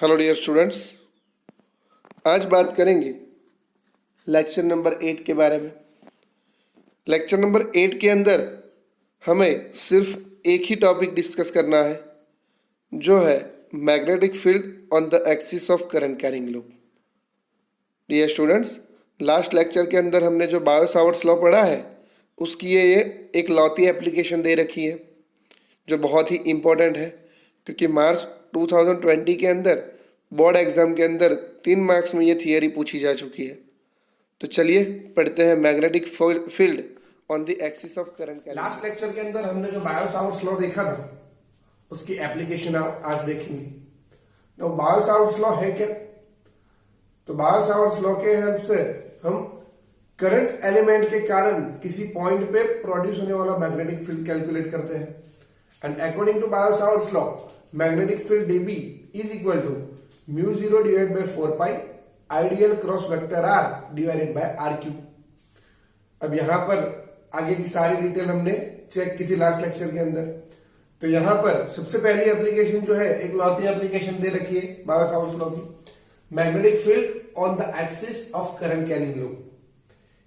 Hello dear students, आज बात करेंगे लेक्चर नंबर 8 के बारे में। लेक्चर नंबर 8 के अंदर हमें सिर्फ एक ही टॉपिक डिस्कस करना है, जो है magnetic field on the axis of current carrying loop. Dear students, last lecture के अंदर हमने जो बायो सावर्ट्स लॉ पढ़ा है, उसकी ये एक लॉती एप्लीकेशन दे रखी है, जो बहुत ही इम्पोर्टेंट है, क्योंकि मार्च 2020 के अंदर बोर्ड एग्जाम के अंदर 3 मार्क्स में ये थियरी पूछी जा चुकी है। तो चलिए पढ़ते हैं magnetic field on the axis of current carrying. Last lecture के अंदर हमने जो बायो सावर्ट्स लॉ देखा था, उसकी एप्लीकेशन आज देखेंगे। तो बायो सावर्ट्स लॉ है क्या? तो बायो सावर्ट्स लॉ के हेल्प से हम करंट एलिमेंट के कारण किसी पॉइंट पे प्रोड्यूस होने वाला मैग्नेटिक फील्ड कैलकुलेट करते हैं। And according to Biot Savart's law, magnetic field dB is equal to mu 0 divide by 4 pi I dl cross vector r divided by r cube. अब यहां पर आगे की सारी डिटेल हमने चेक की थी लास्ट लेक्चर के अंदर। तो यहां पर सबसे पहली एप्लीकेशन जो है, एक लॉती एप्लीकेशन दे रखी है बायो सावर्ट्स लॉ की, magnetic field on the axis of current carrying loop.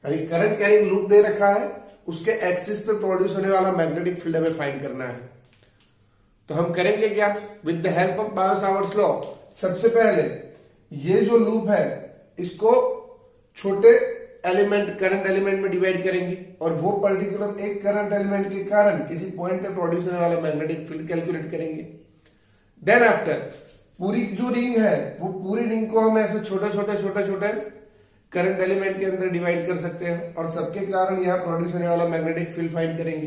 यानी करंट कैरिंग लूप दे रखा है, उसके एक्सिस पे प्रोड्यूस होने वाला मैग्नेटिक फील्ड हमें फाइंड करना है। तो हम करेंगे क्या? With the help of bio Savart's law, सबसे पहले ये जो लूप है इसको छोटे एलिमेंट, करंट एलिमेंट में डिवाइड करेंगे, और वो पर्टिकुलर एक करंट एलिमेंट के कारण किसी पॉइंट पे प्रोड्यूस होने वाला मैग्नेटिक फील्ड कैलकुलेट करेंगे। देन आफ्टर पूरी जो रिंग है, वो पूरी रिंग को हम ऐसे छोटे छोटे करंट एलिमेंट के अंदर डिवाइड कर सकते हैं, और सबके कारण यहाँ प्रोड्यूस होने वाला मैग्नेटिक फील्ड फाइंड करेंगे।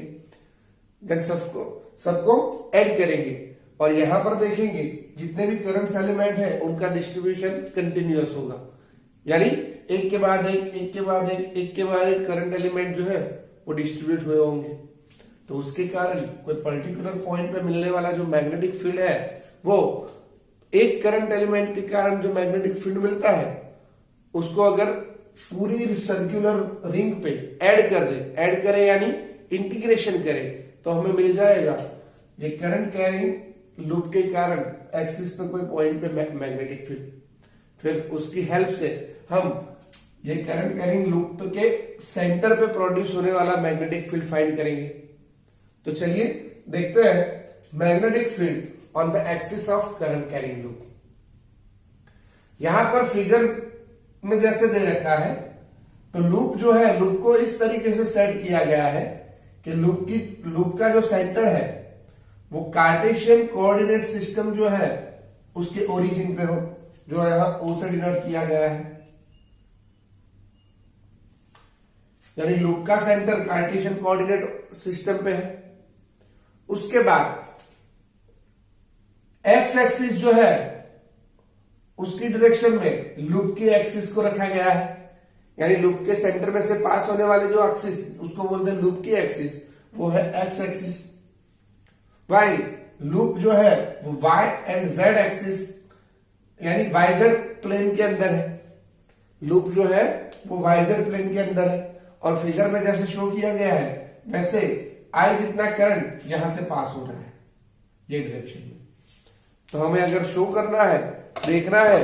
देन सबको ऐड करेंगे, और यहां पर देखेंगे जितने भी करंट एलिमेंट है उनका डिस्ट्रीब्यूशन कंटिन्यूअस होगा। यानी एक के बाद एक करंट एलिमेंट जो है वो डिस्ट्रीब्यूट हुए होंगे। तो उसके कारण कोई पर्टिकुलर पॉइंट पे मिलने वाला जो मैग्नेटिक फील्ड है, वो एक करंट एलिमेंट के कारण जो मैग्नेटिक फील्ड मिलता है, उसको अगर पूरी सर्कुलर रिंग पे ऐड करें यानी इंटीग्रेशन करें, तो हमें मिल जाएगा ये करंट कैरिंग लूप के कारण एक्सिस पे कोई पॉइंट पे मैग्नेटिक फील्ड। फिर उसकी हेल्प से हम ये करंट कैरिंग लूप के सेंटर पे प्रोड्यूस होने वाला मैग्नेटिक फील्ड फाइंड करेंगे। तो चलिए देखते हैं magnetic field on the axis of current carrying loop. यहां पर फिगर में जैसे दे रखा है, तो लूप जो है, लूप को इस तरीके से सेट किया गया है कि लूप का जो सेंटर है वो कार्टेशियन कोऑर्डिनेट सिस्टम जो है उसके ओरिजिन पे हो, जो यहां O से डिनोट किया गया है। यानी लूप का सेंटर कार्टेशियन कोऑर्डिनेट सिस्टम पे है। उसके बाद एक्स एक्सिस जो है उसकी डायरेक्शन में लूप की एक्सिस को रखा गया है। यानी लूप के सेंटर में से पास होने वाले जो एक्सिस, उसको बोलते हैं लूप की एक्सिस, वो है एक्स एक्सिस। वाई लूप जो है वो वाई एंड जेड एक्सिस यानी वाईजेड प्लेन के अंदर है। लूप जो है वो वाईजेड प्लेन के अंदर है, और फिगर में जैसे शो किया गया है वैसे आई जितना करंट यहां से पास हो रहा है ये डायरेक्शन में। तो हमें अगर शो करना है, देखना है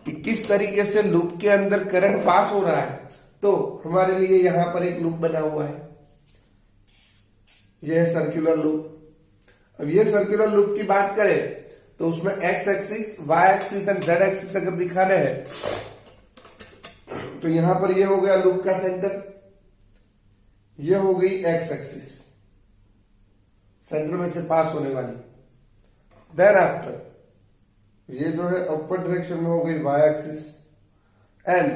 कि किस तरीके से लूप के अंदर करंट पास हो रहा है, तो हमारे लिए यहां पर एक लूप बना हुआ है, यह है सर्कुलर लूप। अब ये सर्कुलर लूप की बात करें तो उसमें X axis, Y axis and Z axis अगर दिखाने हैं, तो यहां पर ये हो गया लूप का सेंटर, ये हो गई एक्स एक्सिस, सेंटर में से पास होने वाली। देन आफ्टर ये जो है अपवर्ड डायरेक्शन में हो गई वाई एक्सिस, एंड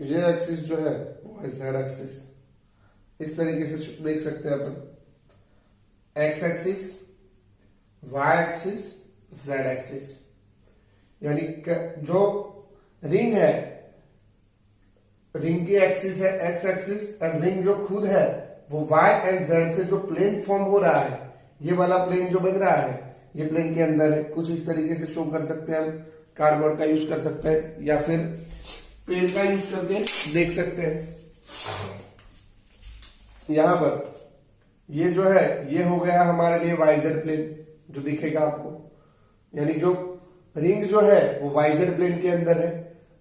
ये एक्सिस जो है वो है जेड एक्सिस। इस तरीके से देख सकते हैं अपन, X axis, Y axis, Z axis. यानी जो रिंग है, रिंग की एक्सिस है एक्स एक्सिस, एंड रिंग जो खुद है वो वाई एंड जेड से जो प्लेन फॉर्म हो रहा है, ये वाला प्लेन जो बन रहा है, ये प्लेन के अंदर है। कुछ इस तरीके से शो कर सकते हैं हम, कार्डबोर्ड का यूज कर सकते हैं या फिर पेड़ का यूज करके देख सकते हैं। यहां पर ये जो है ये हो गया हमारे लिए वाईजेड प्लेन जो दिखेगा आपको, यानी जो रिंग जो है वो वाईजेड प्लेन के अंदर है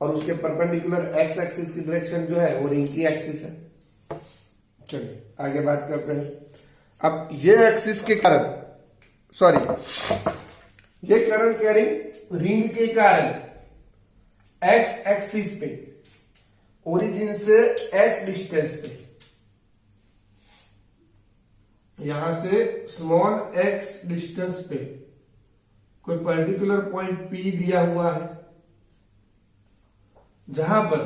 और उसके परपेंडिकुलर एक्स एक्सिस की डायरेक्शन जो है वो रिंग की एक्सिस है। चलिए आगे बात करते हैं। अब ये एक्सिस के कारण ये करंट कैरिंग रिंग के कारण एक्स एक्सिस पे ओरिजिन से एक्स डिस्टेंस पे यहां से स्मॉल एक्स डिस्टेंस पे कोई पर्टिकुलर पॉइंट पी दिया हुआ है जहां पर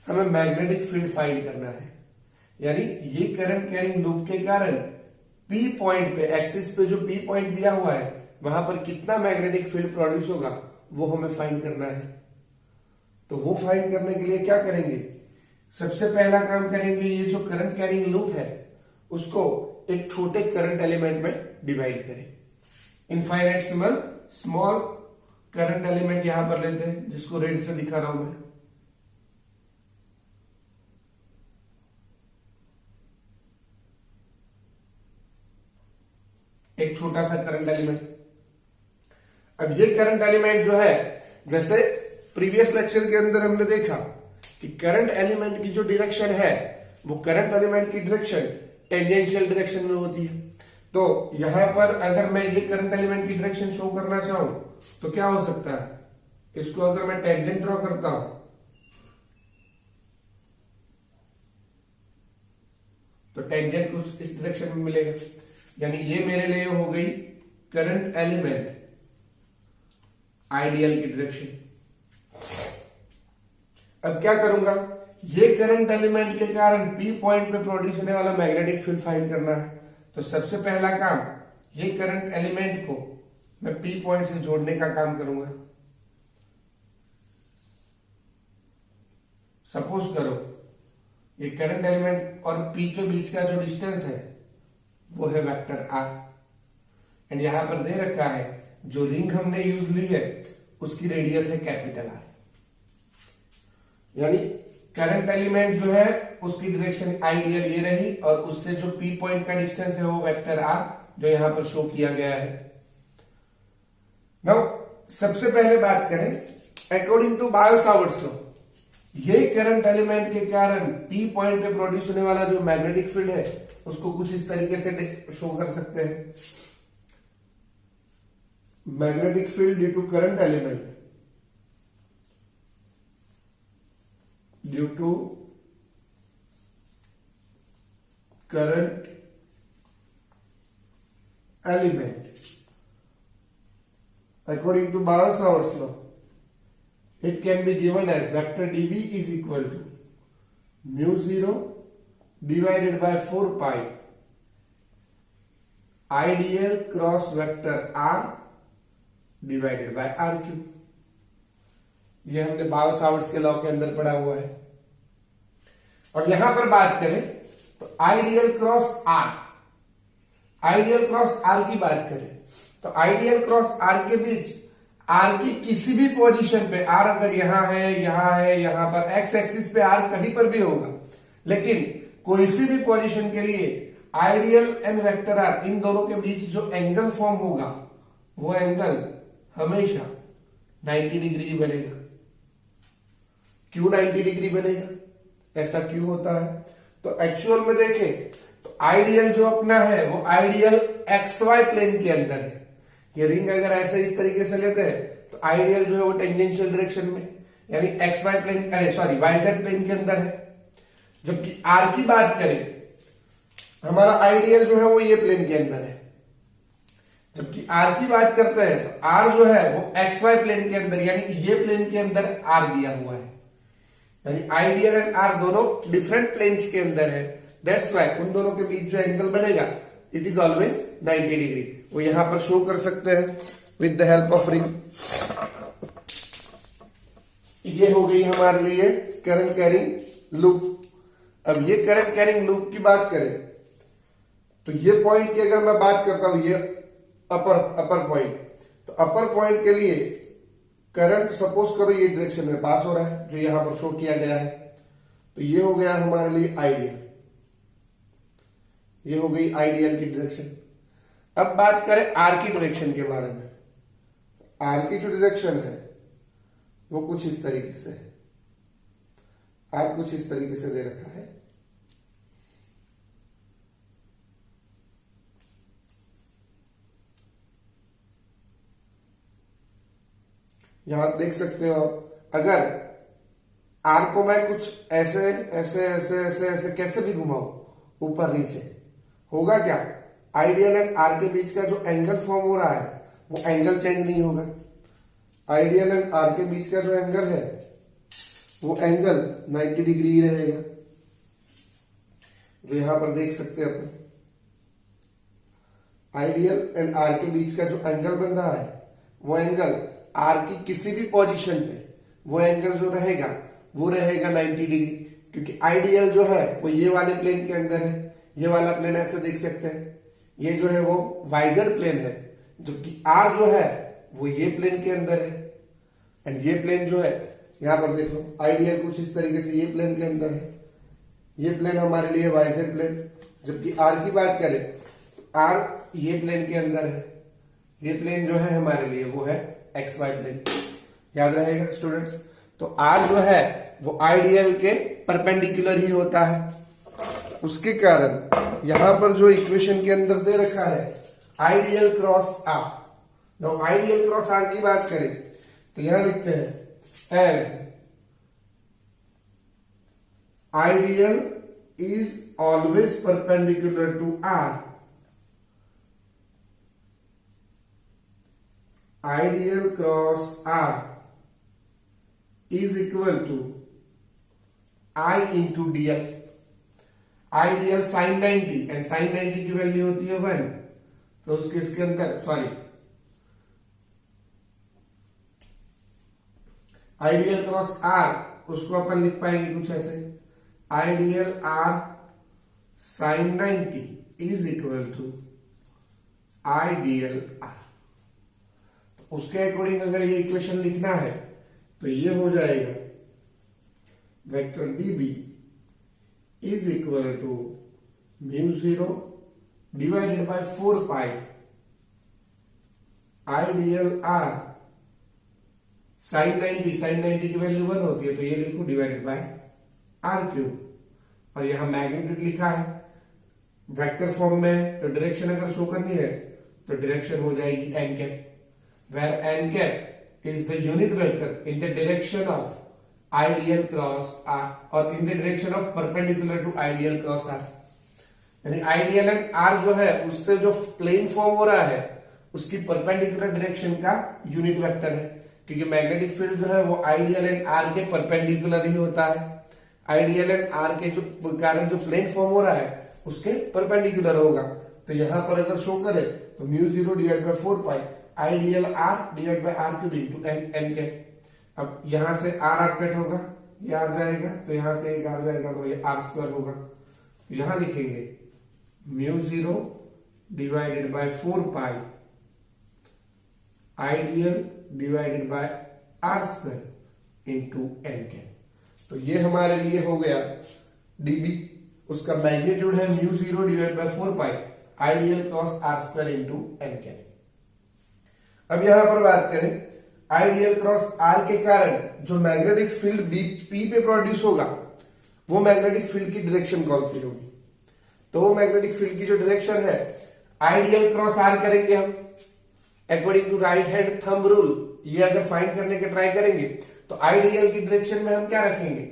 हमें मैग्नेटिक फील्ड फाइंड करना है। यानी ये करंट कैरिंग लूप के कारण पी पॉइंट पे एक्सिस पे जो पी पॉइंट दिया हुआ है वहां पर कितना मैग्नेटिक फील्ड प्रोड्यूस होगा वो हमें फाइंड करना है। तो वो फाइंड करने के लिए क्या करेंगे, सबसे पहला काम करेंगे, ये जो करंट कैरिंग लूप है उसको एक छोटे करंट एलिमेंट में डिवाइड करें। इनफाइनाइटेसिमल स्मॉल करंट एलिमेंट यहां पर लेते हैं जिसको रेड से दिखा रहा हूं मैं। एक छोटा सा करंट एलिमेंट। अब ये करंट एलिमेंट जो है, जैसे प्रीवियस लेक्चर के अंदर हमने देखा कि करंट एलिमेंट की जो डायरेक्शन है वो करंट एलिमेंट की डायरेक्शन टेंजेंशियल डायरेक्शन में होती है। तो यहां पर अगर मैं ये करंट एलिमेंट की डायरेक्शन शो करना चाहूं तो क्या हो सकता है, इसको अगर मैं टेंजेंट ड्रॉ करता हूं तो टेंजेंट कुछ इस डायरेक्शन में मिलेगा। यानी ये मेरे लिए हो गई करंट एलिमेंट आइडियल की डायरेक्शन। अब क्या करूंगा, ये करंट एलिमेंट के कारण पी पॉइंट पे प्रोड्यूस होने वाला मैग्नेटिक फील्ड फाइंड करना है। तो सबसे पहला काम, ये करंट एलिमेंट को मैं पी पॉइंट से जोड़ने का काम करूंगा। सपोज करो ये करंट एलिमेंट और पी के बीच का जो डिस्टेंस है वो है वेक्टर आर, एंड यहां पर दे रखा है जो रिंग हमने यूज ली है उसकी रेडियस है कैपिटल आर। यानी करंट एलिमेंट जो है उसकी डायरेक्शन आइडियल ये रही और उससे जो पी पॉइंट का डिस्टेंस है वो वेक्टर आर जो यहां पर शो किया गया है। नाउ सबसे पहले बात करें अकॉर्डिंग टू बायो-सावर्ट्स लॉ, ये करंट एलिमेंट के कारण पी पॉइंट पे प्रोड्यूस होने वाला जो मैग्नेटिक फील्ड है उसको कुछ इस तरीके से शो कर सकते हैं। Magnetic field due to current element due to current element according to Biot Savart's law it can be given as vector dv is equal to mu 0 divided by 4 pi ideal cross vector r divided by r cube। ये हमने bio-Savart's के law के अंदर पढ़ा हुआ है। और यहां पर बात करें तो आइडियल क्रॉस आर की बात करें तो आइडियल क्रॉस आर के बीच आर की किसी भी पोजीशन पे, आर अगर यहां है, यहां पर एक्स एक्सिस पे आर कहीं पर भी होगा, लेकिन कोई सी भी पोजीशन के लिए आइडियल एंड वेक्टर आर इन दोनों के बीच जो एंगल फॉर्म होगा वो एंगल हमेशा 90 डिग्री बनेगा। क्यों 90 डिग्री बनेगा, ऐसा क्यों होता है? तो एक्चुअल में देखें तो आइडियल जो अपना है वो आइडियल एक्स वाई प्लेन के अंदर है। ये रिंग अगर ऐसे इस तरीके से लेते हैं तो आइडियल जो है वो टेंजेंशियल डायरेक्शन में यानी X Y plane, Y Z plane के अंदर है। जबकि आर की बात करें हमारा आइडियल जो है वो ये प्लेन के अंदर है। जबकि आर की बात करते हैं तो आर जो है वो एक्स वाई प्लेन के अंदर यानी ये प्लेन के अंदर आर दिया हुआ है। यानी आइडियल एंड आर दोनों डिफरेंट प्लेन्स के अंदर है। दैट्स वाई उन दोनों के बीच जो एंगल बनेगा इट इज ऑलवेज 90 डिग्री। वो यहां पर शो कर सकते हैं with the help of ring. ये हो गई हमारे लिए करंट कैरिंग लूप। अब ये करंट कैरिंग लूप की बात करें तो ये पॉइंट की अगर मैं बात करता हूं, ये अपर पॉइंट, तो अपर पॉइंट के लिए करंट सपोज करो ये डायरेक्शन में पास हो रहा है जो यहां पर शो किया गया है। तो ये हो गया हमारे लिए आइडियल, ये हो गई आइडियल की डायरेक्शन। अब बात करें आर की डायरेक्शन के बारे में। आर की जो डायरेक्शन है वो कुछ इस तरीके से है। आर कुछ इस तरीके से दे रखा है। यहां देख सकते हो आप, अगर आर को मैं कुछ ऐसे ऐसे ऐसे ऐसे ऐसे कैसे भी घुमाऊं ऊपर नीचे, होगा क्या, आइडियल एंड आर के बीच का जो एंगल फॉर्म हो रहा है वो एंगल चेंज नहीं होगा। आइडियल एंड आर के बीच का जो एंगल है वो एंगल 90 डिग्री ही रहेगा, जो यहां पर देख सकते हैं अपन। आइडियल एंड आर के बीच का जो एंगल बन रहा है वो एंगल आर की किसी भी पोजीशन पे वो एंगल जो रहेगा वो रहेगा 90 डिग्री, क्योंकि आइडियल जो है वो ये वाले प्लेन के अंदर है। ये वाला प्लेन ऐसे देख सकते हैं, ये जो है वो वाइजर प्लेन है, जबकि आर जो है वो ये प्लेन के अंदर है। एंड ये प्लेन जो है यहां पर देखो, आइडियल कुछ इस तरीके से ये प्लेन के अंदर है। ये प्लेन हमारे लिए वाइजर प्लेन, जबकि आर की बात करें तो आर ये प्लेन के अंदर है। ये प्लेन जो है हमारे लिए वो है एक्स वाई प्लेन। याद रहेगा स्टूडेंट्स। तो आर जो है वो आइडियल के परपेंडिकुलर ही होता है। उसके कारण यहां पर जो इक्वेशन के अंदर दे रखा है आइडियल क्रॉस आर, तो आइडियल क्रॉस आर की बात करें तो यहां लिखते हैं as I dl is always perpendicular to r. I dl cross r is equal to I into dl। I dl sin 90 and sin 90 की वैल्यू होती है 1, तो उसके इसके अंदर आइडियल क्रॉस r उसको अपन लिख पाएंगे कुछ ऐसे, I dl r sin 90 is equal to I dl r। तो उसके अकॉर्डिंग अगर ये इक्वेशन लिखना है तो ये हो जाएगा vector dB is equal to mu 0 divided by 4 pi I dl r sine 90 की वैल्यू 1 होती है तो ये लिखो डिवाइडेड बाय r क्यूब, और यहां मैग्नीट्यूड लिखा है वेक्टर फॉर्म में, तो डायरेक्शन अगर शो करनी है तो डायरेक्शन हो जाएगी n cap, where n cap is the unit vector in the direction of ideal cross r or in the direction of perpendicular to ideal cross r। यानी ideal and r जो है उससे जो प्लेन फॉर्म हो रहा है उसकी perpendicular direction का यूनिट वेक्टर है, क्योंकि मैग्नेटिक फील्ड जो है वो आइडियल एंड r के परपेंडिकुलर ही होता है। आइडियल एंड r के जो कारण जो प्लेन फॉर्म हो रहा है उसके परपेंडिकुलर होगा। तो यहां पर अगर शो करे तो mu 0 divide by 4 pi I dl r divide by r cube into n cap. अब यहां से r कट होगा, ये आ जाएगा, तो यहां से एक आ जाएगा तो ये r स्क्वायर होगा। तो यहां लिखेंगे mu 0 divided by 4 pi ideal divided by r square into n cap. तो ये हमारे लिए हो गया dB, उसका मैग्नीट्यूड है mu 0 divide by 4 pi I dl cross r square into n cap. अब यहां पर बात करें आइडियल क्रॉस आर के कारण जो मैग्नेटिक फील्ड P पे प्रोड्यूस होगा वो मैग्नेटिक फील्ड की डायरेक्शन कौन सी होगी। तो वो मैग्नेटिक फील्ड की जो डायरेक्शन है आइडियल क्रॉस आर करेंगे हम according to right hand thumb rule. ये अगर फाइंड करने के ट्राई करेंगे तो आइडियल की डायरेक्शन में हम क्या रखेंगे,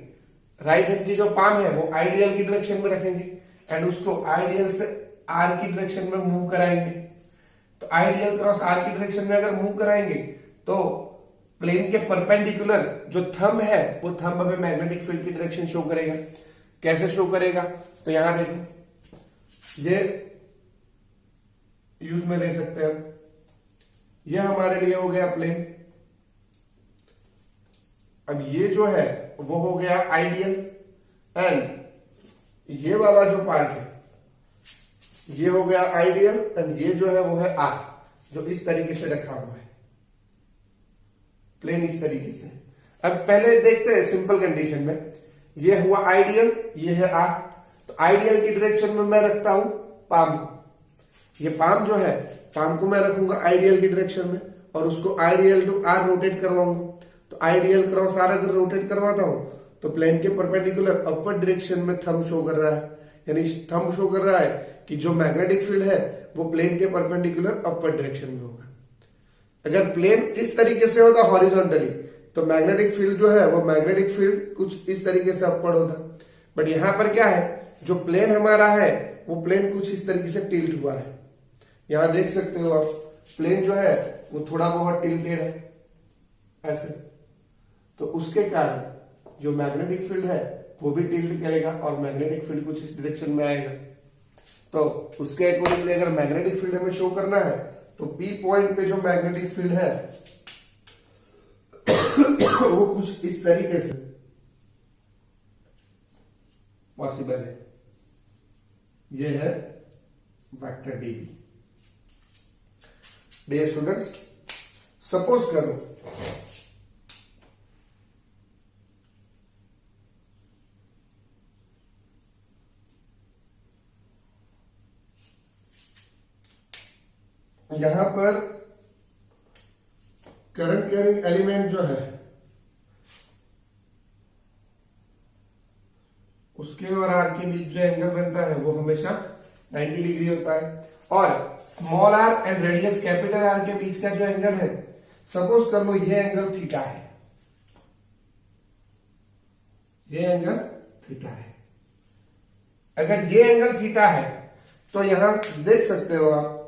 राइट हैंड की जो पाम है वो आइडियल की डायरेक्शन में रखेंगे एंड उसको आइडियल से आर की डायरेक्शन में मूव कराएंगे। तो आइडियल क्रॉस आर की डायरेक्शन में अगर मूव कराएंगे तो प्लेन के परपेंडिकुलर जो थंब है वो थंब हमें मैग्नेटिक फील्ड की डायरेक्शन शो करेगा। कैसे शो करेगा, तो यहां देखो ये यूज में ले सकते हैं, ये हमारे लिए हो गया प्लेन। अब ये जो है वो हो गया आइडियल एंड ये वाला जो पार्ट है ये हो गया आइडियल एंड ये जो है वो है आर, जो इस तरीके से रखा हुआ है प्लेन इस तरीके से। अब पहले देखते हैं सिंपल कंडीशन में, ये हुआ आइडियल, ये है आर। तो आइडियल की डायरेक्शन में मैं रखता हूं पाम को, ये पाम जो है पाम को मैं रखूंगा आइडियल की डायरेक्शन में और उसको आइडियल टू आर रोटेट करवाऊंगा। तो आइडियल क्रॉस आर अगर रोटेट करवाता हूं तो प्लेन के परपेंडिकुलर अपवर्ड डायरेक्शन में थंब शो कर रहा है, यानी थंब शो कर रहा है कि जो मैग्नेटिक फील्ड है वो प्लेन के परपेंडिकुलर अपवर्ड डायरेक्शन में होगा। अगर प्लेन इस तरीके से होता हॉरिजॉन्टली तो मैग्नेटिक फील्ड जो है वो मैग्नेटिक फील्ड कुछ इस तरीके से अपवर्ड होता, बट यहां पर क्या है, जो प्लेन हमारा है वो प्लेन कुछ इस तरीके से टिल्ट हुआ है। यहां देख सकते हो आप, प्लेन जो है वो थोड़ा बहुत टिल्टेड है ऐसे, तो उसके कारण जो मैग्नेटिक फील्ड है वो भी टिल्ट करेगा और मैग्नेटिक फील्ड कुछ इस डायरेक्शन में आएगा। तो उसके अकॉर्डिंगली अगर मैग्नेटिक फील्ड हमें शो करना है तो पी पॉइंट पे जो मैग्नेटिक फील्ड है वो कुछ इस तरीके से पॉसिबल है। ये है vector dB. Dear students, suppose करो यहां पर करंट कैरिंग एलिमेंट जो है उसके और आर के बीच जो एंगल बनता है वो हमेशा 90 डिग्री होता है, और small r and radius capital R के बीच का जो एंगल है, सपोज कर लो ये एंगल थीटा है, ये एंगल थीटा है। अगर ये एंगल थीटा है तो यहां देख सकते हो आप,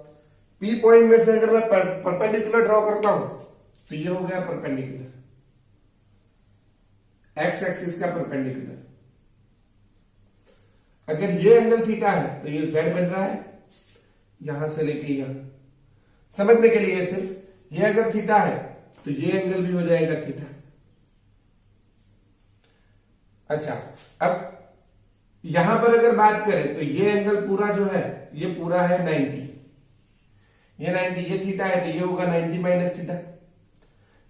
पी पॉइंट में से अगर मैं परपेंडिकुलर ड्रॉ करता हूं तो ये हो गया परपेंडिकुलर, एक्स एक्सिस का परपेंडिकुलर। अगर ये एंगल थीटा है तो ये जेड बन रहा है यहां से लेके यहां। समझने के लिए सिर्फ ये अगर थीटा है तो ये एंगल भी हो जाएगा थीटा। अच्छा, अब यहां पर अगर बात करें तो ये एंगल पूरा जो है ये पूरा है 90, ये 90, ये थीटा है तो ये होगा 90 माइनस थीटा।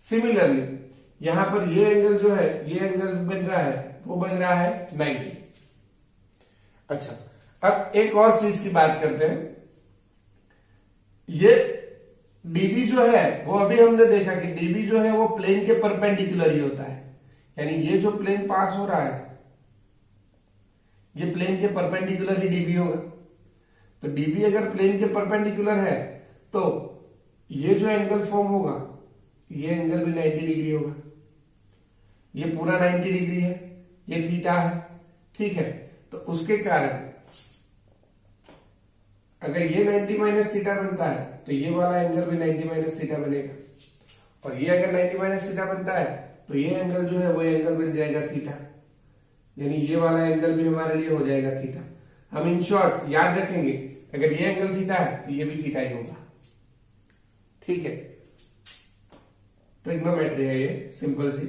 सिमिलरली यहां पर ये एंगल जो है, ये एंगल बन रहा है, वो बन रहा है 90। अच्छा, अब एक और चीज की बात करते हैं। ये डीबी जो है वो अभी हमने देखा कि डीबी जो है वो प्लेन के परपेंडिकुलर ही होता है, यानी ये जो प्लेन पास हो रहा है ये प्लेन के परपेंडिकुलर ही डीबी होगा। तो डीबी अगर प्लेन के परपेंडिकुलर है तो ये जो एंगल फॉर्म होगा ये एंगल भी 90 डिग्री होगा। ये पूरा 90 डिग्री है, ये थीटा है, ठीक है। तो उसके कारण अगर ये 90 माइनस थीटा बनता है तो ये वाला एंगल भी 90 माइनस थीटा बनेगा, और ये अगर 90 माइनस थीटा बनता है तो ये एंगल जो है वो एंगल बन जाएगा थीटा, यानी ये वाला एंगल भी हमारे लिए हो जाएगा थीटा। हम इन शॉर्ट याद रखेंगे, अगर ये एंगल थीटा है तो ये भी थीटा ही होगा, ठीक है। ट्रिग्नोमेट्री है ये, सिंपल सी।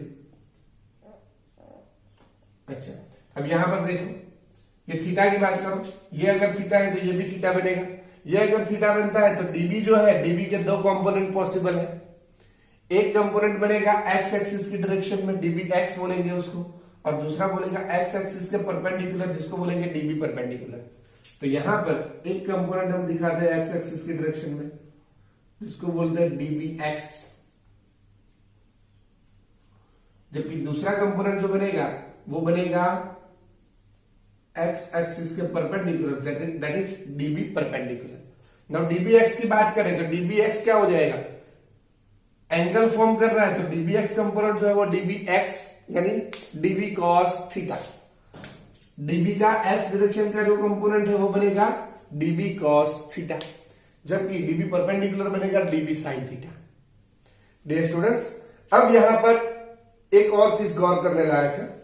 अच्छा, अब यहां पर देखो, ये थीटा की बात करो, ये अगर थीटा है तो ये भी थीटा बनेगा। ये अगर थीटा बनता है तो डीबी जो है, डीबी के दो कंपोनेंट पॉसिबल है। एक कंपोनेंट बनेगा एक्स एक्सिस की डायरेक्शन में, डीबी एक्स बोलेंगे उसको, और दूसरा बोलेगा एक्स एक्सिस के परपेंडिकुलर, जिसको बोलेंगे डीबी परपेंडिकुलर। तो यहां पर एक कंपोनेंट हम दिखाते हैं एक्स एक्सिस की डायरेक्शन में, जिसको बोलते हैं डीबी एक्स, जबकि दूसरा कंपोनेंट जो बनेगा वो बनेगा एक्स एक्सिस के perpendicular, that is dB perpendicular. Now dB x की बात करें तो डीबी एक्स क्या हो जाएगा, एंगल फॉर्म कर रहा है तो डीबी एक्स कंपोनेंट जो है वो डीबी एक्स यानी डीबी कॉस थीटा। डीबी का एक्स डायरेक्शन का जो कंपोनेंट है वो बनेगा डीबी कॉस थीटा, जबकि डीबी परपेंडिकुलर बनेगा dB sine theta. Dear students, अब यहां पर एक और चीज गौर करने लायक है।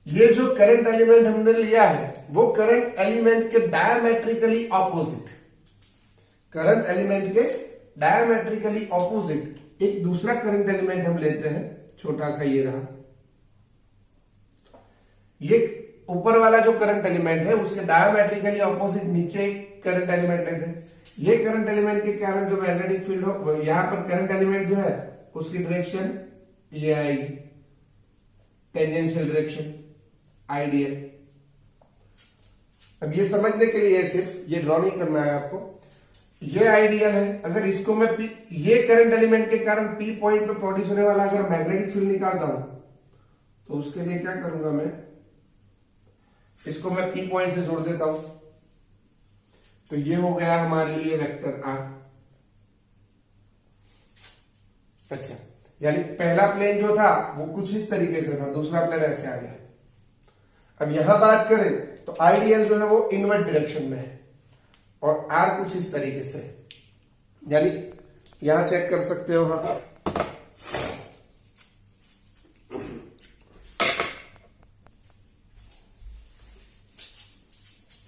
ये जो करंट एलिमेंट हमने लिया है वो करंट एलिमेंट के डायमेट्रिकली ऑपोजिट, करंट एलिमेंट के डायमेट्रिकली ऑपोजिट एक दूसरा करंट एलिमेंट हम लेते हैं, छोटा सा ये रहा। ये ऊपर वाला जो करंट एलिमेंट है उसके डायमेट्रिकली ऑपोजिट नीचे करंट एलिमेंट लेते हैं। ये करंट एलिमेंट के कारण जो मैग्नेटिक फील्ड हो, यहां पर करंट एलिमेंट जो है उसकी डायरेक्शन ये आएगी टेंजेंशियल डायरेक्शन, आइडियल। अब ये समझने के लिए सिर्फ ये ड्रॉ नहीं करना है आपको, ये आइडियल है। अगर इसको मैं ये करंट एलिमेंट के कारण पी पॉइंट पे प्रोड्यूस होने वाला अगर मैग्नेटिक फील्ड निकालता हूं तो उसके लिए क्या करूंगा मैं, इसको मैं पी पॉइंट से जोड़ देता हूं। तो ये हो गया हमारे लिए वेक्टर आर। अच्छा, यानी पहला प्लेन जो था वो कुछ इस तरीके से था, दूसरा प्लेन ऐसे आ गया। अब यहां बात करें तो आइडियल जो है वो इनवर्ट डायरेक्शन में है और आर कुछ इस तरीके से, यानी यहां चेक कर सकते हो आप।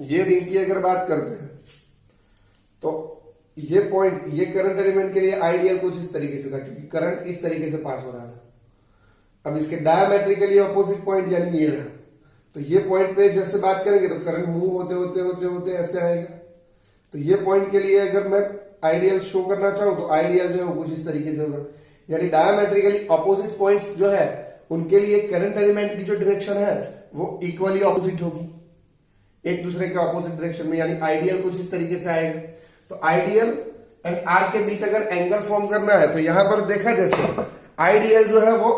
ये रिंग की अगर बात करते हैं तो ये पॉइंट, ये करंट एलिमेंट के लिए आइडियल कुछ इस तरीके से था क्योंकि करंट इस तरीके से पास हो रहा था। अब इसके डायमेट्रिकली ऑपोजिट पॉइंट यानी ये रहा, तो ये पॉइंट पे जैसे बात करेंगे तो करंट मूव होते होते होते होते ऐसे आएगा। तो ये पॉइंट के लिए अगर मैं आइडियल शो करना चाहूं तो आइडियल जो है वो कुछ इस तरीके से होगा, यानी डायमेट्रिकली ऑपोजिट पॉइंट्स जो है उनके लिए करंट एलिमेंट की जो डायरेक्शन है वो इक्वली ऑपोजिट होगी, एक दूसरे के ऑपोजिट डायरेक्शन में, यानी आइडियल कुछ इस तरीके से आएगा। तो आइडियल एंड आर के बीच अगर एंगल फॉर्म करना है तो यहां पर देखा जैसे आइडियल जो है वो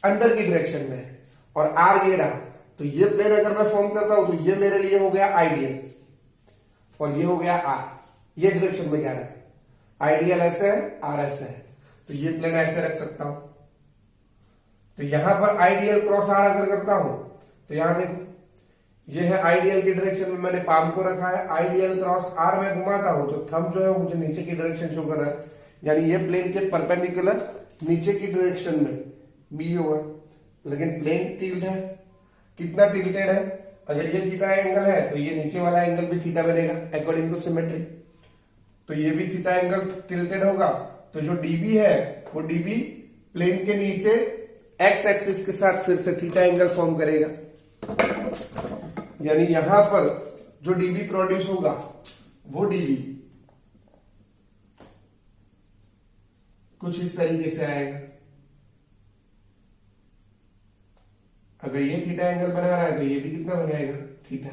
अंदर की डायरेक्शन में है और आर ये रहा, तो ये प्लेन अगर मैं फॉर्म करता हूं तो ये मेरे लिए हो गया आइडियल और ये हो गया आर, ये डायरेक्शन में क्या है, आइडियल ऐसे है, आर ऐसे है, तो ये प्लेन ऐसे रख सकता हूं। तो यहां पर आइडियल क्रॉस आर अगर करता हूं तो यहां देखो ये है आइडियल की डायरेक्शन में, मैंने पाम को रखा है, आइडियल क्रॉस आर में घुमाता हूं तो थंब जो है मुझे नीचे की डायरेक्शन शो कर रहा है, यानी ये प्लेन के परपेंडिकुलर नीचे की डायरेक्शन में बी होगा। लेकिन प्लेन टिल्ट है, कितना टिल्टेड है, अगर ये थीटा एंगल है तो ये नीचे वाला एंगल भी थीटा बनेगा अकॉर्डिंग टू सिमेट्री, तो ये भी थीटा एंगल टिल्टेड होगा। तो जो डीबी है वो डीबी प्लेन के नीचे एक्स एक्सिस के साथ फिर से थीटा एंगल फॉर्म करेगा, यानी यहां पर जो डीबी प्रोड्यूस होगा वो डीबी कुछ इस तरीके से आएगा। अगर ये थीटा एंगल बना रहा है तो ये भी कितना बनाएगा, थीटा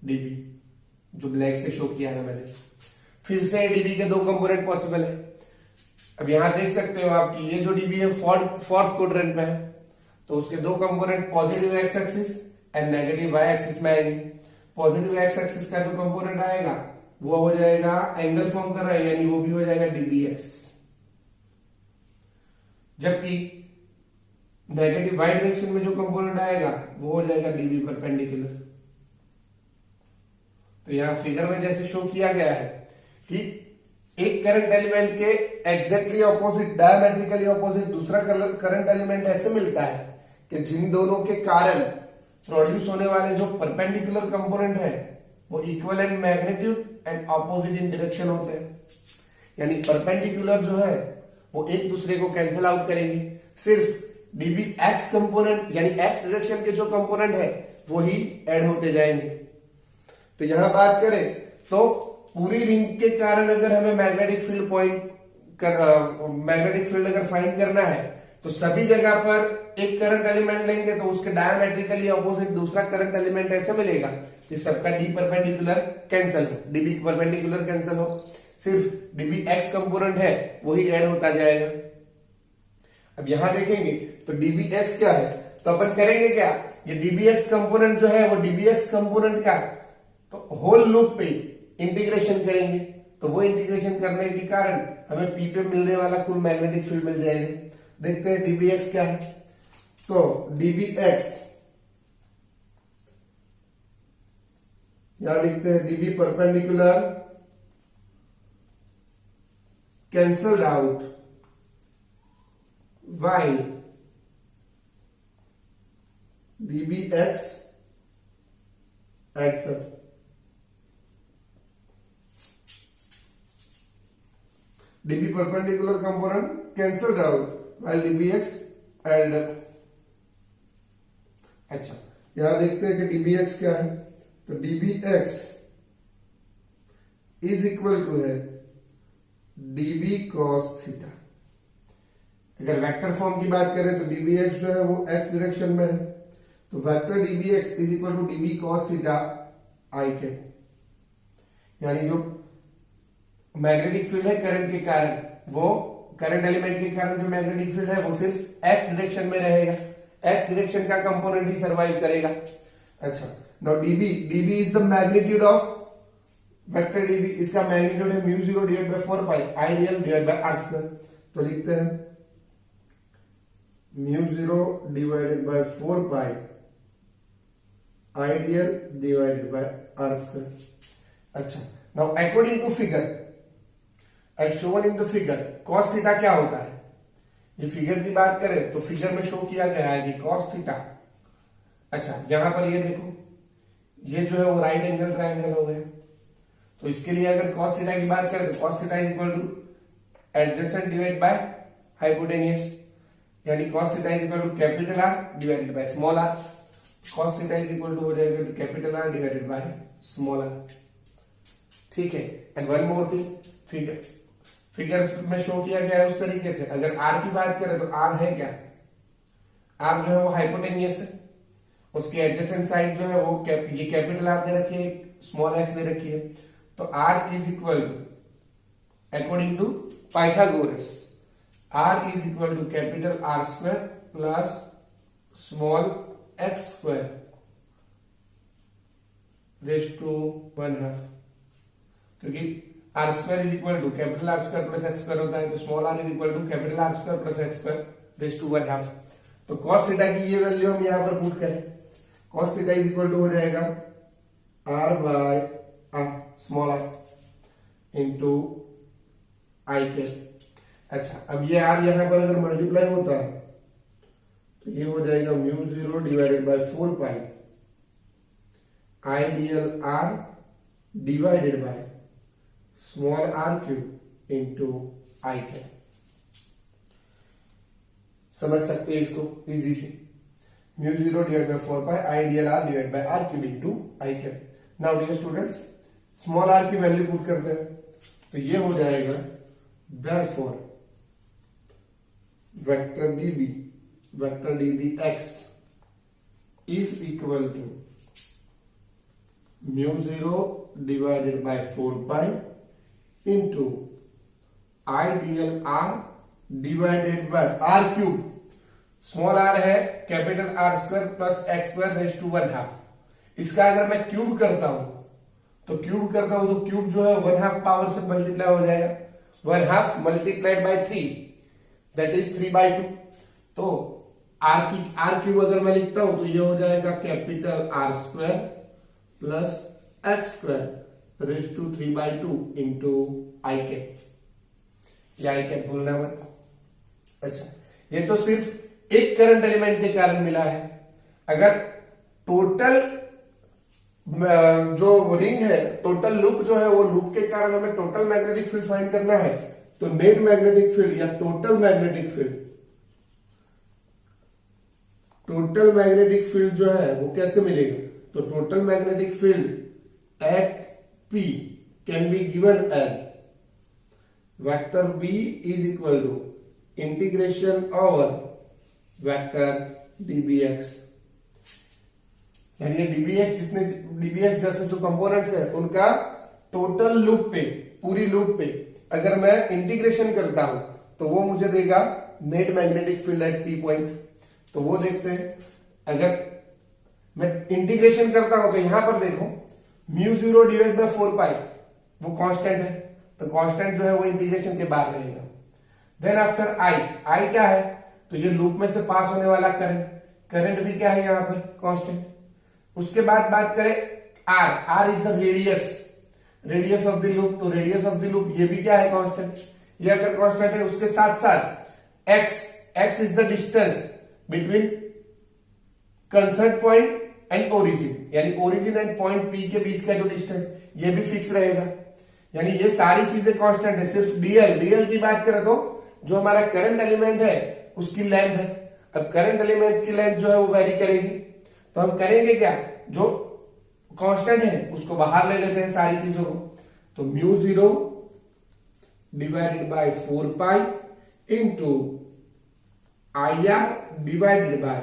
डीबी, जो ब्लैक से शो किया है मैंने। फिर से डीबी के दो कंपोनेंट पॉसिबल है। अब यहां देख सकते हो आप कि ये जो डीबी है फोर्थ क्वाड्रेंट में है, तो उसके दो component positive X axis and negative Y axis में आएंगे। पॉजिटिव एक्स एक्सिस का जो कंपोनेंट आएगा वो हो जाएगा एंगल फॉर्म कर रहा है, यानी वो भी हो जाएगा डीबीएक्स, जबकि नेगेटिव वाई डायरेक्शन में जो कंपोनेंट आएगा वो हो जाएगा डीबी परपेंडिकुलर। तो यहां फिगर में जैसे शो किया गया है कि एक करंट एलिमेंट के एग्जैक्टली ऑपोजिट, डायमेट्रिकली ऑपोजिट दूसरा करंट एलिमेंट ऐसे मिलता है कि जिन दोनों के कारण प्रोड्यूस होने वाले जो परपेंडिकुलर कंपोनेंट है वो equal and magnitude and opposite in direction होते हैं, यानी परपेंडिकुलर जो है वो एक दूसरे को कैंसिल आउट करेंगे, सिर्फ डीबी एक्स कंपोनेंट यानी एक्स डायरेक्शन के जो कंपोनेंट है वो ही ऐड होते जाएंगे। तो यहां बात करें तो पूरी रिंग के कारण अगर हमें मैग्नेटिक फील्ड मैग्नेटिक फील्ड अगर फाइंड करना है तो सभी जगह पर एक करंट एलिमेंट लेंगे तो उसके डायमेट्रिकली ऑपोजिट दूसरा करंट एलिमेंट ऐसे मिलेगा कि सबका डी परपेंडिकुलर कैंसिल हो, डीबी परपेंडिकुलर कैंसिल हो, सिर्फ डीबी एक्स कंपोनेंट है वही ऐड होता जाएगा। अब यहां देखेंगे तो डीबी एक्स क्या है, तो अपन करेंगे क्या, ये डीबी एक्स कंपोनेंट जो है वो डीबी एक्स कंपोनेंट का तो होल लूप पे इंटीग्रेशन करेंगे, तो वो इंटीग्रेशन करने के कारण हमें पी पे मिलने वाला कुल मैग्नेटिक फील्ड मिल जाएगा। देखते हैं डीबी एक्स क्या है, तो डीबी एक्स यहां लिखते हैं dB perpendicular cancelled out y dB x axial, dB perpendicular component cancelled out while dbx added up। अच्छा, यहां देखते हैं कि dbx क्या है, तो dbx इज इक्वल टू है db cos थीटा। अगर वेक्टर फॉर्म की बात करें तो dbx जो है वो x डायरेक्शन में है, तो vector dbx is equal to db cos theta i cap, यानी जो मैग्नेटिक फील्ड है करंट के कारण, वो करंट एलिमेंट के कारण जो मैग्नेटिक फील्ड है वो सिर्फ एक्स डायरेक्शन में रहेगा, एक्स डायरेक्शन का कंपोनेंट ही सर्वाइव करेगा। अच्छा, now DB is the magnitude of vector DB, इसका मैग्नीट्यूड है mu 0 divide by 4 pi ideal divide by R square. तो लिखते हैं mu 0 divided by 4 pi ideal divided by R square. अच्छा, now according to figure as shown in the figure, cos theta क्या होता है? ये फिगर की बात करें तो फिगर में शो किया गया है कि cos थीटा, अच्छा यहां पर ये देखो, ये जो है वो राइट एंगल ट्रायंगल हो गया, तो इसके लिए अगर cos थीटा की बात करें तो cos theta is equal to adjacent divide by hypotenuse, यानी cos theta is equal to capital R divided by small r, cos theta is equal to हो जाएगा तो capital R divided by small r। ठीक है, and one more thing, figure में show किया गया है उस तरीके से। अगर r की बात करें तो r है क्या? r जो है वो हाइपोटेन्यूस है, उसकी एडजेसेंट साइड जो है वो ये कैपिटल R दे रखी है, स्मॉल x दे रखी है, तो r is equal to according to Pythagoras r is equal to capital R square plus small x square raise to 1/2, क्योंकि R square is equal to capital R square plus x square होता है, तो small R is equal to capital R square plus x square raise to 1/2। तो cos theta की ये value हम यहां पर पुट करें, cos theta is equal to हो जाएगा r by small r into I के। अच्छा, अब ये r यहां पर अगर मल्टीप्लाई होता है तो ये हो जाएगा mu 0 divided by 4 pi I dl r divided by small r cube into I cap. समझ सकते हैं इसको इजी से, mu 0 divide by 4 pi I dl r divide by r cube into I cap. Now dear students, small r की value put करते हैं तो ये हो जाएगा therefore vector db x is equal to mu 0 divided by 4 pi into ideal r divided by r cube, small r है capital R square plus x square raise to 1/2। इसका अगर मैं क्यूब करता हूं तो क्यूब जो है 1/2 पावर से मल्टीप्लाई हो जाएगा, 1/2 मल्टीप्लाइड बाय 3 दैट इज 3/2। तो r क्यूब अगर मैं लिखता हूं तो ये हो जाएगा capital R square plus x square raise to 3/2 into I cap, या आई कैप भूलना मत। अच्छा, ये तो सिर्फ एक करंट एलिमेंट के कारण मिला है। अगर टोटल जो रिंग है, टोटल लूप जो है, वो लूप के कारण हमें टोटल मैग्नेटिक फील्ड फाइंड करना है, तो नेट मैग्नेटिक फील्ड या टोटल मैग्नेटिक फील्ड जो है वो कैसे मिलेगा? तो total magnetic field at P can be given as vector B is equal to integration over vector dbx, यानी dbx जैसे जो कंपोनेंट्स है उनका टोटल लूप पे, पूरी लूप पे अगर मैं इंटीग्रेशन करता हूं तो वो मुझे देगा net magnetic field at P point. तो वो देखते हैं, अगर मैं इंटीग्रेशन करता हूं तो यहां पर देखो म्यू 0 डिवाइड बाय 4 पाई वो कांस्टेंट है, तो कांस्टेंट जो है वो इंटीग्रेशन के बाहर रहेगा। देन आफ्टर आई क्या है? तो ये लूप में से पास होने वाला करंट भी क्या है यहां पर? कांस्टेंट। उसके बाद बात करें R is the radius of the loop, तो रेडियस ऑफ द लूप ये भी क्या है? कांस्टेंट। ये अगर कांस्टेंट है, उसके साथ साथ x is the distance between concert point and origin, यानी ओरिजिन एंड पॉइंट पी के बीच का जो डिस्टेंस ये भी फिक्स रहेगा, यानी ये सारी चीजें कांस्टेंट है। सिर्फ डीएल की बात करें तो जो हमारा करंट एलिमेंट है उसकी लेंथ है। अब करंट एलिमेंट की लेंथ जो है वो वेरी करेगी, तो हम करेंगे क्या? जो कांस्टेंट है उसको बाहर ले लेते हैं सारी चीजों को, तो mu 0 divided by 4 pi into I R divided by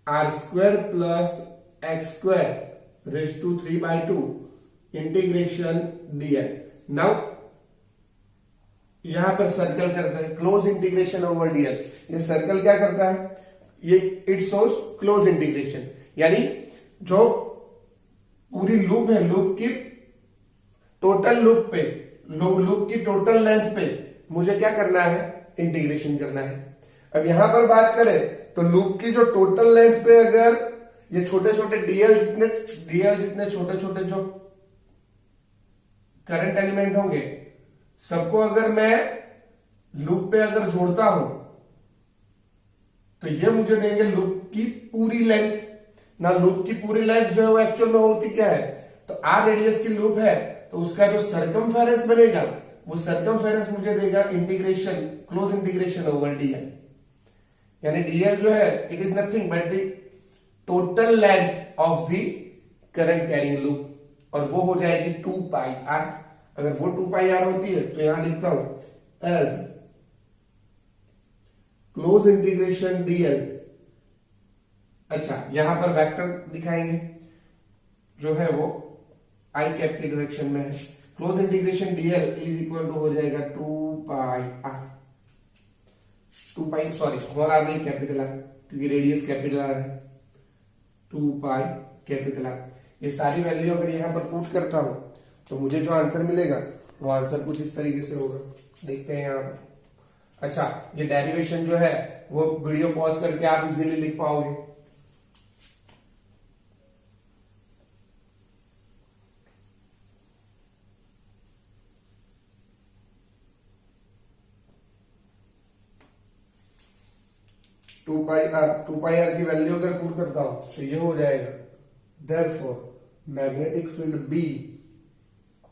R square plus x square raise to 3/2 integration dl। Now यहां पर सर्कल करता है क्लोज इंटीग्रेशन ओवर डीएल। ये सर्कल क्या करता है, ये इट शोज क्लोज इंटीग्रेशन, यानी जो पूरी लूप है, लूप की टोटल लूप पे, लूप की टोटल लेंथ पे मुझे क्या करना है, इंटीग्रेशन करना है। अब यहां पर बात करें तो लूप की जो टोटल लेंथ पे अगर ये छोटे छोटे डीएल जितने छोटे छोटे जो करंट एलिमेंट होंगे सबको अगर मैं लूप पे अगर जोड़ता हूं तो ये मुझे देंगे लूप की पूरी लेंथ। ना लूप की पूरी लेंथ जो है वो एक्चुअल में होती क्या है, तो आर रेडियस की लूप है तो उसका जो सरकमफेरेंस बनेगा वो सरकमफेरेंस मुझे देगा integration, close integration over DL. यानी डीएल जो है it is nothing but the total length of the current carrying loop, और वो हो जाएगी 2 पाई आर। अगर वो 2 पाई आर होती है तो यहां लिखता हूं एज क्लोज इंटीग्रेशन डीएल। अच्छा, यहां पर वेक्टर दिखाएंगे जो है वो आई कैप की डायरेक्शन में है। Close integration DL is equal to हो जाएगा 2 pi R, 2 pi sorry small R नहीं कैपिटल आर, क्योंकि रेडियस कैपिटल आर है, 2 पाई कैपिटल आर। ये सारी वैल्यू अगर यहां पर पुट करता हूं तो मुझे जो आंसर मिलेगा वो आंसर कुछ इस तरीके से होगा, देखते हैं यहां पर। अच्छा, ये डेरिवेशन जो है वो वीडियो पॉज करके आप इजीली लिख पाओगे। टू पाई आर की वैल्यू अगर पुट करता हूं तो ये हो जाएगा therefore magnetic field B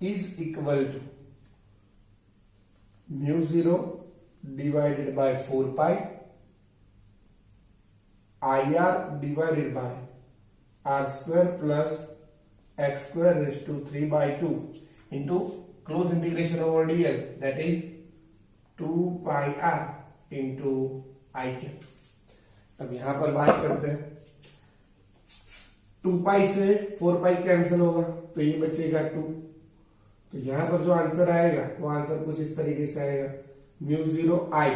is equal to mu 0 divided by 4 pi I R divided by R square plus x square raise to 3/2 into close integration over DL that is 2 pi R into I K. अब यहां पर बात करते हैं, 2 पाई से 4 pi cancel होगा तो ये बचेगा 2। तो यहां पर जो आंसर आएगा वो आंसर कुछ इस तरीके से आएगा, mu 0 I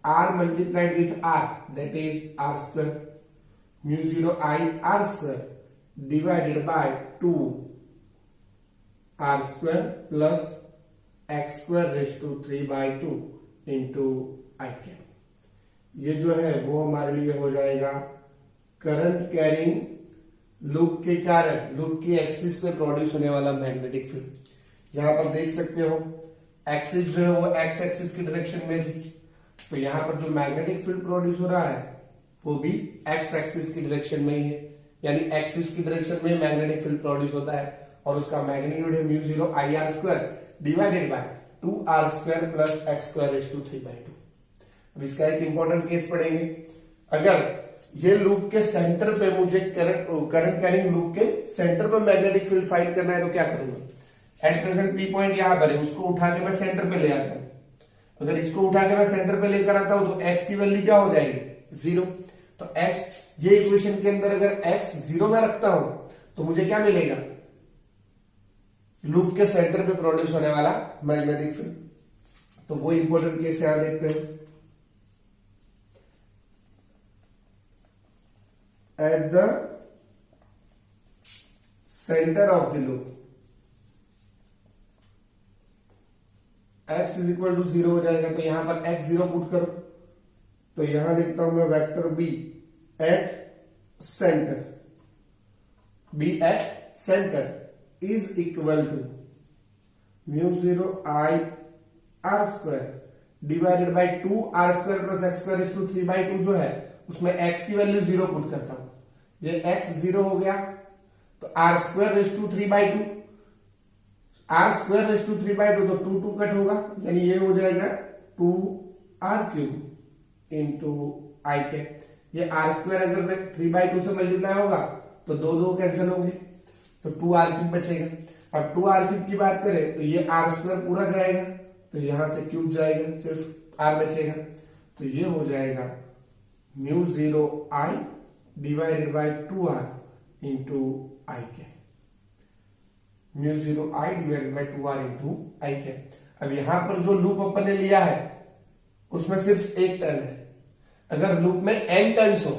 R multiplied with R that is R square, mu 0 I R square divided by 2 R square plus x square raise to 3/2 into I K. ये जो है वो हमारे लिए हो जाएगा करंट कैरिंग लूप के कारण लूप की एक्सिस पे प्रोड्यूस होने वाला मैग्नेटिक फील्ड। यहां पर देख सकते हो एक्सिस जो है वो एक्स एक्सिस की डायरेक्शन में थी, तो यहां पर जो मैग्नेटिक फील्ड प्रोड्यूस हो रहा है वो भी एक्स एक्सिस की डायरेक्शन में ही है, यानी एक्सिस की डायरेक्शन में मैग्नेटिक फील्ड प्रोड्यूस होता है और उसका मैग्नीट्यूड है mu 0 I R square divided by 2 R square plus x square raise to 3/2। अब इसका एक इंपॉर्टेंट केस पढ़ेंगे, अगर ये लूप के सेंटर पे मुझे करंट कैरिंग लूप के सेंटर पे मैग्नेटिक फील्ड फाइंड करना है तो क्या करूंगा, एट प्रेजेंट पी पॉइंट यहां पर है, उसको उठा के मैं सेंटर पे ले आता हूं। अगर इसको उठा के मैं सेंटर पे लेकर आता हूं तो एक्स की वैल्यू क्या हो जाएगी, 0। तो एक्स, ये इक्वेशन के अंदर अगर एक्स 0 में रखता हूं तो मुझे क्या मिलेगा, लूप के सेंटर पे प्रोड्यूस होने वाला मैग्नेटिक फील्ड। तो वो इंपॉर्टेंट केस यहां देखते हैं, at the center of the loop x is equal to 0 हो जाएगा, तो यहां पर x 0 पुट करो तो यहां लिखता हूं मैं vector b at center, b at center is equal to mu 0 i r square divided by 2 r square plus x square is to 3/2 जो है उसमें x की वैल्यू 0 पुट करता हूं, ये x 0 हो गया तो r square raise to 3/2, r square raise to 3/2 तो 2 कट होगा, यानी ये हो जाएगा 2r³ इंटू आई के। ये r स्क्वायर अगर 3/2 से मल्टीप्लाई होगा तो 2 कैंसिल होंगे तो 2r³ बचेगा। अब 2r³ की बात करें तो ये r स्क्वायर पूरा जाएगा तो यहां से क्यूब जाएगा, सिर्फ r बचेगा, तो ये हो जाएगा mu 0 I divided by 2r into I K, mu 0 I divided by 2r into I K. अब यहां पर जो लूप अपन ने लिया है उसमें सिर्फ एक टर्न है। अगर लूप में n टर्न्स हो,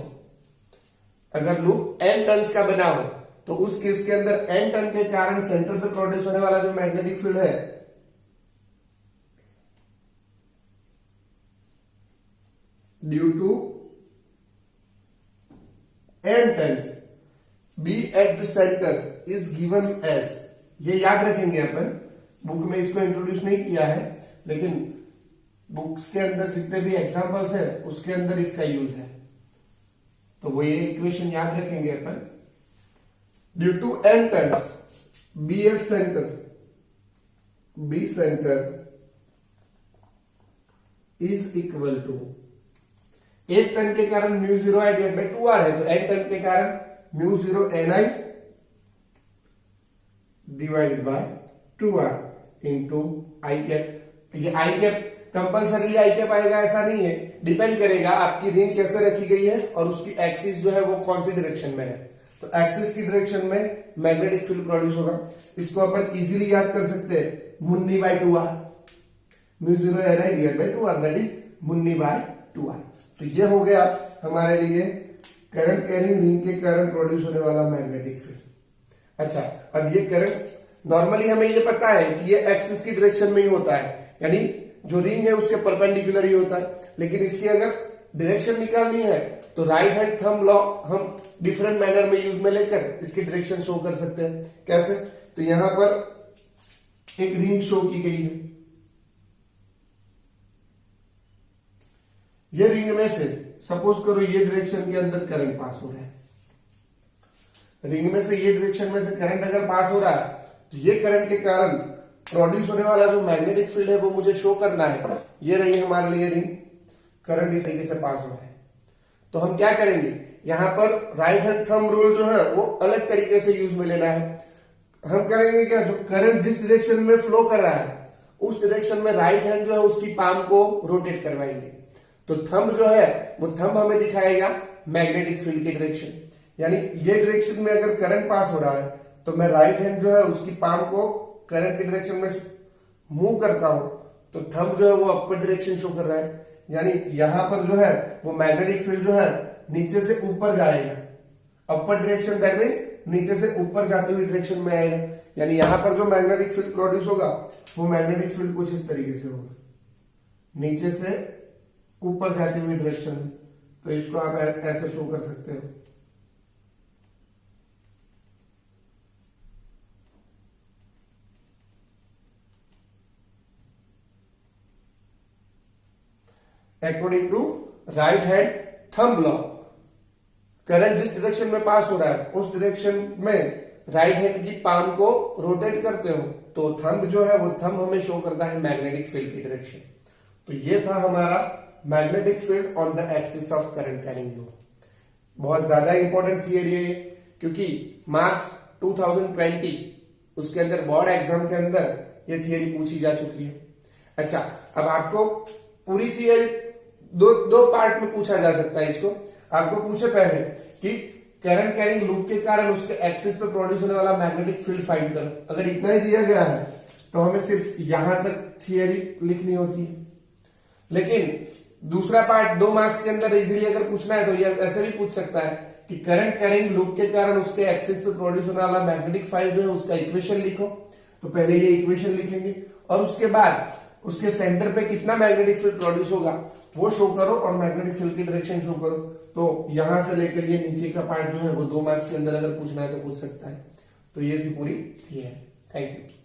अगर लूप n टर्न्स का बना हो, तो उस केस के अंदर n टर्न के कारण सेंटर से प्रोड्यूस होने वाला जो मैग्नेटिक फील्ड है due to n turns B at the centre is given as, ये याद रखेंगे अपन। बुक में इसको इंट्रोड्यूस नहीं किया है, लेकिन बुक्स के अंदर जितने भी एग्जांपल्स है उसके अंदर इसका यूज है, तो वो ये इक्वेशन याद रखेंगे अपन। Due to n turns B at centre, B centre is equal to, एक टर्न के कारण mu zero I divide by 2r है, तो n टर्न के कारण mu zero ni divided by 2r into I cap. ये I cap compulsory I cap आएगा ऐसा नहीं है, डिपेंड करेगा आपकी रिंग कैसे रखी गई है और उसकी एक्सिस जो है वो कौन सी डायरेक्शन में है। तो एक्सिस की डायरेक्शन में मैग्नेटिक फील्ड प्रोड्यूस होगा। इसको अपन इजीली याद कर सकते हैं, mu n I by 2r, mu zero ni divide by 2r, that is mu n I by 2r। तो ये हो गया हमारे लिए करंट कैरिंग रिंग के कारण प्रोड्यूस होने वाला मैग्नेटिक फील्ड। अच्छा, अब ये करंट नॉर्मली हमें ये पता है कि ये एक्सिस की डायरेक्शन में ही होता है, यानी जो रिंग है उसके परपेंडिकुलर ही होता है। लेकिन इसकी अगर डायरेक्शन निकालनी है तो राइट हैंड थंब लॉ हम डिफरेंट मैनर में यूज में लेकर इसकी डायरेक्शन शो कर सकते हैं। कैसे? तो यहां पर एक रिंग शो की गई है, ये रिंग में से सपोज करो ये डायरेक्शन के अंदर करंट पास हो रहा है, रिंग में से ये डायरेक्शन में से करंट अगर पास हो रहा है तो ये करंट के कारण प्रोड्यूस होने वाला जो मैग्नेटिक फील्ड है वो मुझे शो करना है। ये रही हमारे लिए रिंग, करंट इस तरीके से पास हो रहा है। तो हम क्या करेंगे, यहां पर राइट हैंड थंब रूल जो है वो अलग तरीके से यूज में लेना है। हम करेंगे क्या, जो करंट जिस डायरेक्शन में फ्लो कर रहा है उस डायरेक्शन में राइट हैंड जो है उसकी पाम को रोटेट करवाएंगे। तो थंब जो है वो थंब हमें दिखाएगा मैग्नेटिक फील्ड की डायरेक्शन, यानी ये डायरेक्शन में अगर करंट पास हो रहा है तो मैं राइट हैंड जो है उसकी पाम को करंट की डायरेक्शन में मूव करता हूं, तो थंब जो है वो अपर डायरेक्शन शो कर रहा है। यानी यहां पर जो है वो मैग्नेटिक फील्ड जो है नीचे से ऊपर जाएगा, अपर डायरेक्शन, दैट मीन्स नीचे से ऊपर जाती हुई डायरेक्शन में आएगा। यानी यहां पर जो मैग्नेटिक फील्ड प्रोड्यूस होगा वो मैग्नेटिक फील्ड कुछ इस तरीके से होगा, नीचे से ऊपर जाती हुई डायरेक्शन में। तो इसको आप ऐसे शो कर सकते हो। According to right hand thumb law, current जिस डायरेक्शन में पास हो रहा है उस डायरेक्शन में राइट हैंड की पाम को रोटेट करते हो तो थंब जो है वो थंब हमें शो करता है मैग्नेटिक फील्ड की डायरेक्शन। तो ये था हमारा magnetic field on the axis of current carrying loop. बहुत ज्यादा इंपॉर्टेंट थियरी है ये, क्योंकि मार्च 2020 उसके अंदर बोर्ड एग्जाम के अंदर ये थियरी पूछी जा चुकी है। अच्छा, अब आपको पूरी थियरी दो पार्ट में पूछा जा सकता है। इसको आपको पूछे पहले कि करंट कैरिंग लूप के कारण उसके एक्सिस पे प्रोड्यूस होने वाला मैग्नेटिक फील्ड फाइंड करो। अगर इतना ही दिया गया है तो हमें सिर्फ यहां तक थियरी लिखनी होती है। लेकिन दूसरा पार्ट 2 मार्क्स के अंदर इजीली अगर पूछना है तो ये ऐसे भी पूछ सकता है कि करंट कैरिंग लूप के कारण उसके एक्सिस पे प्रोड्यूस होने वाला मैग्नेटिक फील्ड जो है उसका इक्वेशन लिखो। तो पहले ये इक्वेशन लिखेंगे और उसके बाद उसके सेंटर पे कितना मैग्नेटिक फील्ड प्रोड्यूस होगा वो शो करो और मैग्नेटिक फील्ड की डायरेक्शन शो करो। तो यहां से लेकर ये नीचे का पार्ट जो है वो 2 मार्क्स के अंदर अगर पूछना है तो पूछ सकता है। तो ये थी पूरी थियरी। Thank you.